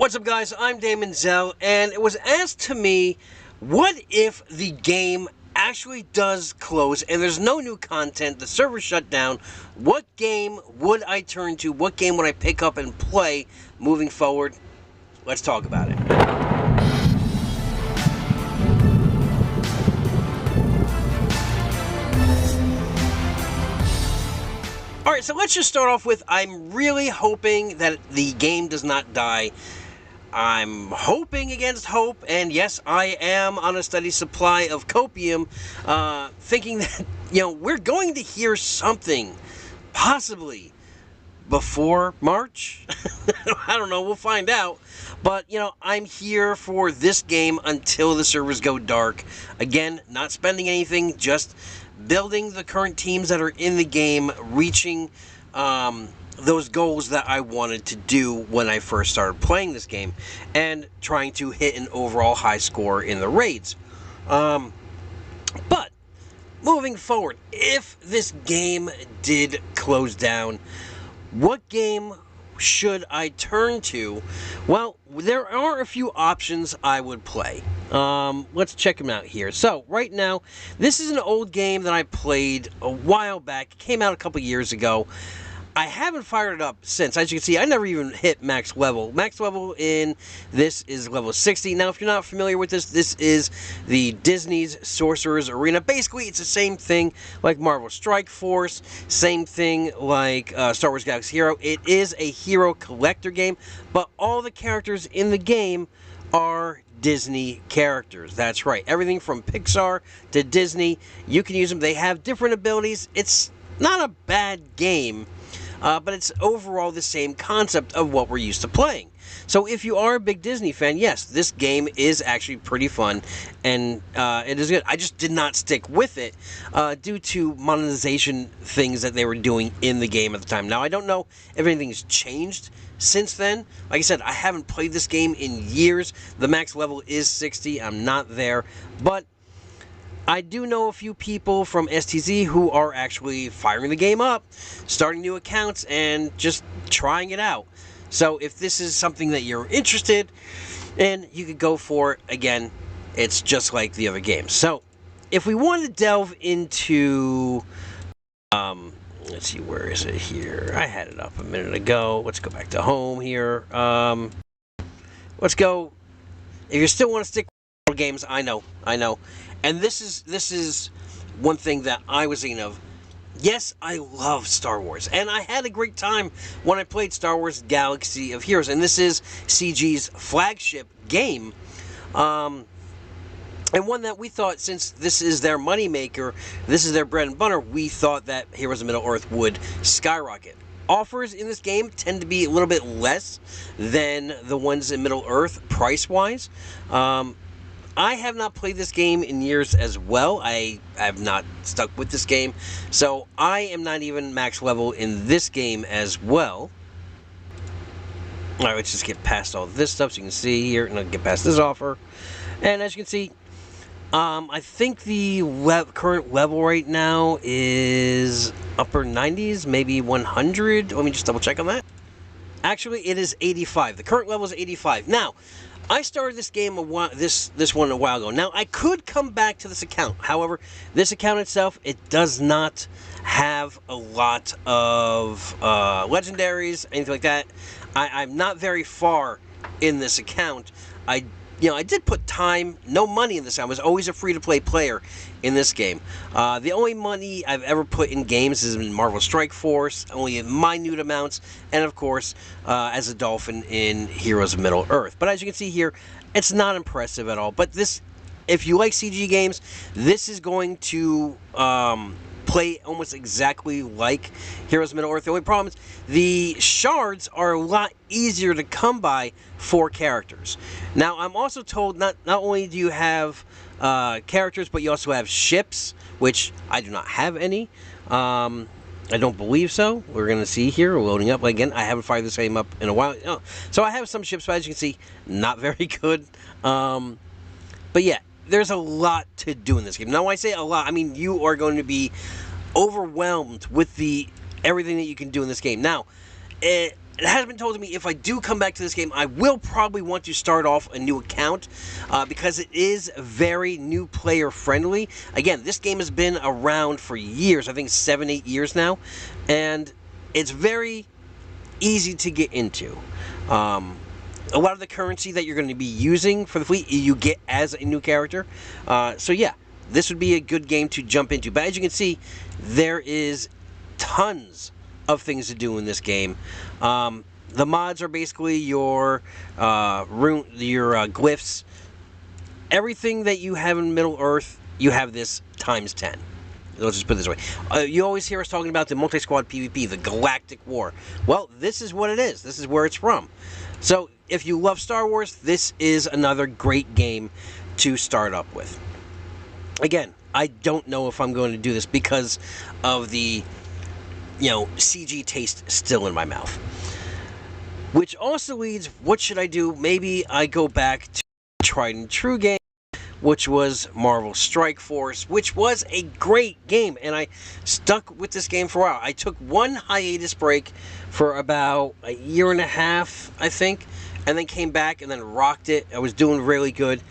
What's up, guys? I'm Daemonxel, and it was asked to me, what if the game actually does close and there's no new content, the server shut down? What game would I turn to? What game would I pick up and play moving forward? Let's talk about it. Alright, so let's just start off with, I'm really hoping that the game does not die. I'm hoping against hope, and yes, I am on a steady supply of copium, thinking that, we're going to hear something, possibly, before March? I don't know, we'll find out. But, I'm here for this game until the servers go dark. Again, not spending anything, just building the current teams that are in the game, reaching, those goals that I wanted to do when I first started playing this game, and trying to hit an overall high score in the raids. But moving forward, if this game did close down, what game should I turn to? Well, there are a few options I would play. Let's check them out here. So, right now, this is an old game that I played a while back. It came out a couple years ago. I haven't fired it up since. As you can see, I never even hit max level. Max level in this is level 60. Now, if you're not familiar with this, this is the Disney's Sorcerers Arena. Basically, it's the same thing like Marvel Strike Force, same thing like Star Wars Galaxy Hero. It is a hero collector game, but all the characters in the game are Disney characters. That's right. Everything from Pixar to Disney, you can use them. They have different abilities. It's not a bad game. But it's overall the same concept of what we're used to playing. So if you are a big Disney fan, yes, this game is actually pretty fun, and it is good. I just did not stick with it due to monetization things that they were doing in the game at the time. Now, I don't know if anything's changed since then. Like I said, I haven't played this game in years. The max level is 60. I'm not there, but I do know a few people from STZ who are actually firing the game up, starting new accounts, and just trying it out. So if this is something that you're interested in, you could go for it. Again, it's just like the other games. So if we want to delve into, let's see, where is it here? I had it up a minute ago. Let's go back to home here. Let's go. If you still want to stick with games, I know. And this is one thing that I was thinking of. Yes, I love Star Wars, and I had a great time when I played Star Wars Galaxy of Heroes, and this is CG's flagship game, and one that we thought, since this is their moneymaker, this is their bread and butter, we thought that Heroes of Middle-earth would skyrocket. Offers in this game tend to be a little bit less than the ones in Middle-earth, price-wise. I have not played this game in years as well. I have not stuck with this game. So I am not even max level in this game as well. Alright, let's just get past all this stuff so you can see here. And I'll get past this offer. And as you can see, I think the current level right now is upper 90s, maybe 100. Let me just double check on that. Actually, it is 85. The current level is 85. Now, I started this game this one a while ago. Now, I could come back to this account. However, this account itself, it does not have a lot of legendaries, anything like that. I'm not very far in this account. I did put time, no money in this. I was always a free-to-play player in this game. The only money I've ever put in games is in Marvel Strike Force, only in minute amounts, and of course, as a dolphin in Heroes of Middle-earth. But as you can see here, it's not impressive at all. But this, if you like CG games, this is going to play almost exactly like Heroes of Middle-earth. The only problem is the shards are a lot easier to come by for characters. Now, I'm also told not only do you have characters, but you also have ships, which I do not have any. I don't believe so. We're going to see here, loading up. Again, I haven't fired this game up in a while. So I have some ships, but as you can see, not very good. But yeah, there's a lot to do in this game. Now, when I say a lot, I mean you are going to be overwhelmed with everything that you can do in this game. Now, it has been told to me if I do come back to this game, I will probably want to start off a new account because it is very new player friendly. Again, this game has been around for years, I think 7-8 years now, and it's very easy to get into. A lot of the currency that you're going to be using for the fleet, you get as a new character. So yeah, this would be a good game to jump into. But as you can see, there is tons of things to do in this game. The mods are basically your glyphs. Everything that you have in Middle-earth, you have this times 10. Let's just put it this way. You always hear us talking about the multi-squad PvP, the Galactic War. Well, this is what it is. This is where it's from. So, if you love Star Wars, this is another great game to start up with. Again, I don't know if I'm going to do this because of the, CG taste still in my mouth. Which also leads, what should I do? Maybe I go back to tried and true game, which was Marvel Strike Force, which was a great game, and I stuck with this game for a while. I took one hiatus break for about a year and a half, I think, and then came back and then rocked it. I was doing really good.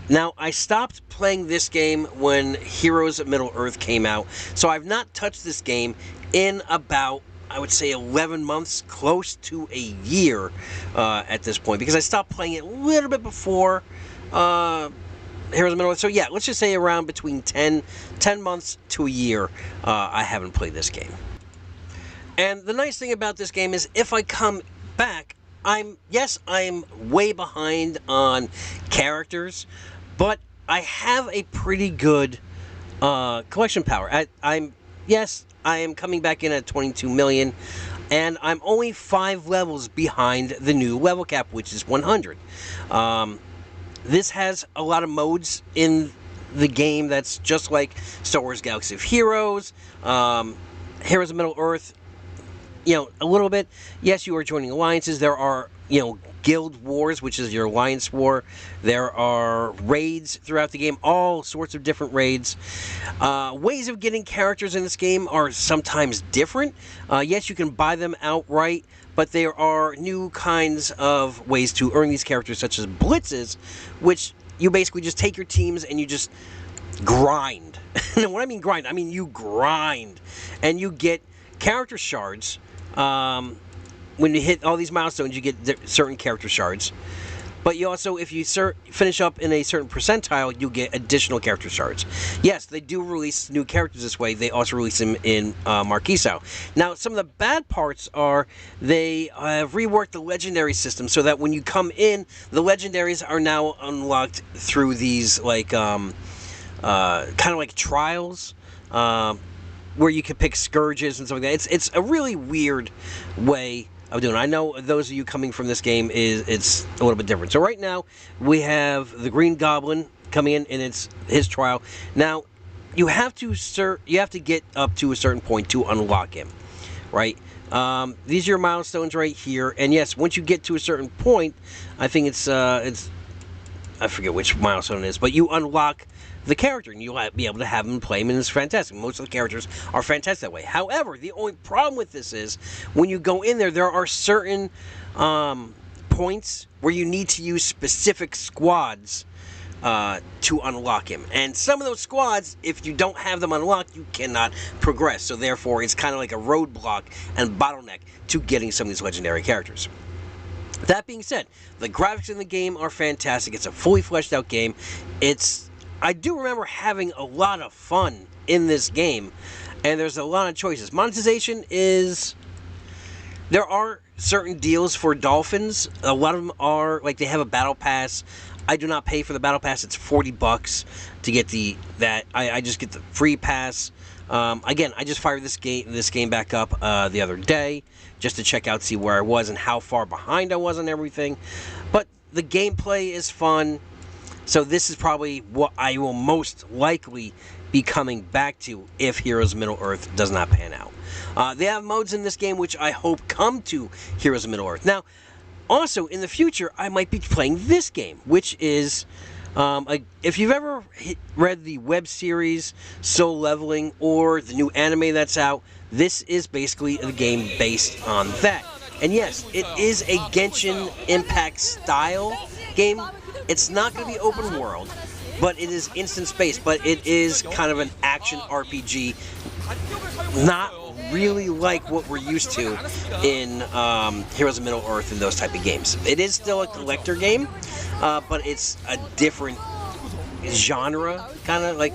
Now, I stopped playing this game when Heroes of Middle-earth came out, so I've not touched this game in about, I would say, 11 months, close to a year at this point, because I stopped playing it a little bit before Heroes of Middle-earth. So yeah, let's just say around between 10 months to a year, I haven't played this game. And the nice thing about this game is if I come back, I'm way behind on characters, but I have a pretty good collection power. I am coming back in at 22 million, and I'm only 5 levels behind the new level cap, which is 100. This has a lot of modes in the game that's just like Star Wars Galaxy of Heroes, Heroes of Middle-earth, a little bit. Yes, you are joining alliances. There are, guild wars, which is your alliance war. There are raids throughout the game, all sorts of different raids. Ways of getting characters in this game are sometimes different. Yes, you can buy them outright, but there are new kinds of ways to earn these characters, such as blitzes, which you basically just take your teams and you just grind. And when I mean grind, I mean you grind. And you get character shards. When you hit all these milestones, you get certain character shards. But you also, if you finish up in a certain percentile, you get additional character shards. Yes, they do release new characters this way. They also release them in Marquisao. Now, some of the bad parts are they have reworked the legendary system so that when you come in, the legendaries are now unlocked through these kind of like trials, where you can pick scourges and stuff like that. It's a really weird way of doing it. I know those of you coming from this game, it's a little bit different. So right now, we have the Green Goblin coming in, and it's his trial. Now, you have to get up to a certain point to unlock him, right? These are your milestones right here, and yes, once you get to a certain point, I think it's I forget which milestone it is, but you unlock the character, and you'll be able to have him play him, and it's fantastic. Most of the characters are fantastic that way. However, the only problem with this is, when you go in there are certain points where you need to use specific squads to unlock him. And some of those squads, if you don't have them unlocked, you cannot progress. So therefore, it's kind of like a roadblock and bottleneck to getting some of these legendary characters. That being said, the graphics in the game are fantastic. It's a fully fleshed out game. I do remember having a lot of fun in this game, and there's a lot of choices. Monetization is... There are certain deals for dolphins. A lot of them are, like, they have a battle pass. I do not pay for the battle pass. It's $40 to get that. I just get the free pass. Again, I just fired this game back up the other day just to check out, see where I was and how far behind I was on everything. But the gameplay is fun. So this is probably what I will most likely be coming back to if Heroes of Middle-earth does not pan out. They have modes in this game which I hope come to Heroes of Middle-earth. Now, also, in the future, I might be playing this game, which is... if you've ever read the web series Soul Leveling or the new anime that's out, this is basically a game based on that. And yes, it is a Genshin Impact style game. It's not going to be open world, but it is instant space. But it is kind of an action RPG, not really like what we're used to in Heroes of Middle-earth and those type of games. It is still a collector game, but it's a different genre, kind of like,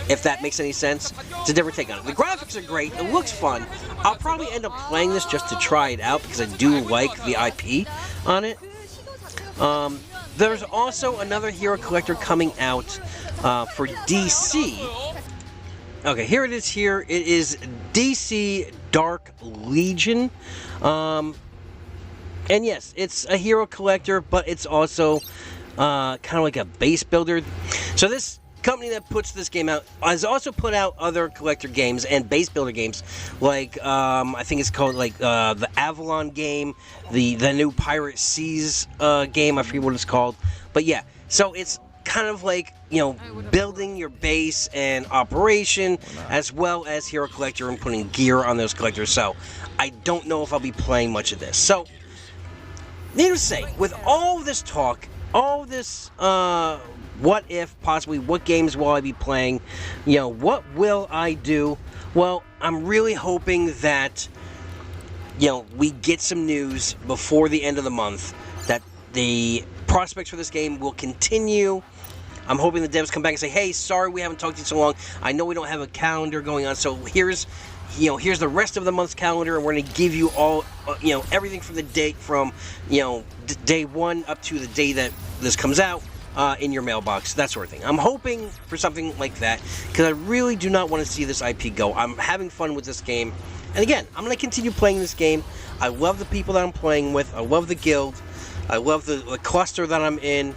if that makes any sense. It's a different take on it. The graphics are great. It looks fun. I'll probably end up playing this just to try it out because I do like the IP on it. There's also another hero collector coming out for DC. Okay, here it is here. It is DC Dark Legion. And yes, it's a hero collector, but it's also kind of like a base builder. So this company that puts this game out has also put out other collector games and base builder games, like I think it's called like the Avalon game, the new Pirate Seas game. I forget what it's called, but yeah. So it's kind of like, you know, building your base and operation, as well as hero collector and putting gear on those collectors. So I don't know if I'll be playing much of this. So needless to say, with all this talk, all this what if, possibly, what games will I be playing, you know, what will I do? Well, I'm really hoping that, you know, we get some news before the end of the month that the prospects for this game will continue. I'm hoping the devs come back and say, hey, sorry we haven't talked to you so long. I know we don't have a calendar going on, so here's the rest of the month's calendar, and we're going to give you all, you know, everything from the date from, you know, day one up to the day that this comes out in your mailbox, that sort of thing. I'm hoping for something like that, because I really do not want to see this IP go. I'm having fun with this game, and again, I'm going to continue playing this game. I love the people that I'm playing with. I love the guild. I love the cluster that I'm in,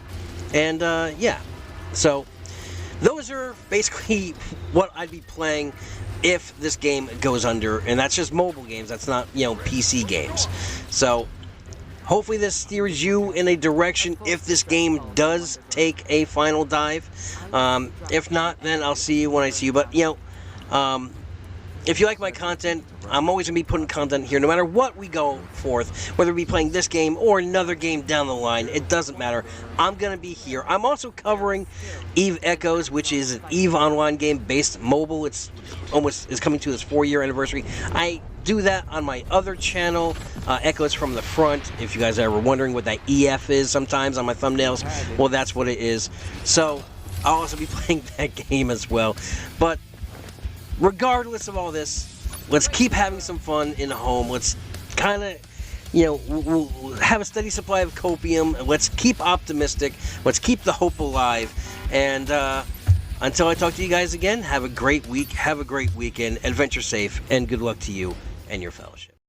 and yeah. So those are basically what I'd be playing if this game goes under, and that's just mobile games. That's not, you know, PC games. So hopefully this steers you in a direction if this game does take a final dive. If not, then I'll see you when I see you. But, you know, if you like my content, I'm always going to be putting content here no matter what we go forth, whether we be playing this game or another game down the line. It doesn't matter. I'm going to be here. I'm also covering EVE Echoes, which is an EVE Online game based mobile. It's coming to its 4-year anniversary. I do that on my other channel, Echoes from the Front. If you guys are ever wondering what that EF is sometimes on my thumbnails, well, that's what it is. So I'll also be playing that game as well. But regardless of all this, let's keep having some fun in HoME. Let's kind of, you know, we'll have a steady supply of copium. Let's keep optimistic. Let's keep the hope alive. And until I talk to you guys again, have a great week. Have a great weekend. Adventure safe. And good luck to you and your fellowship.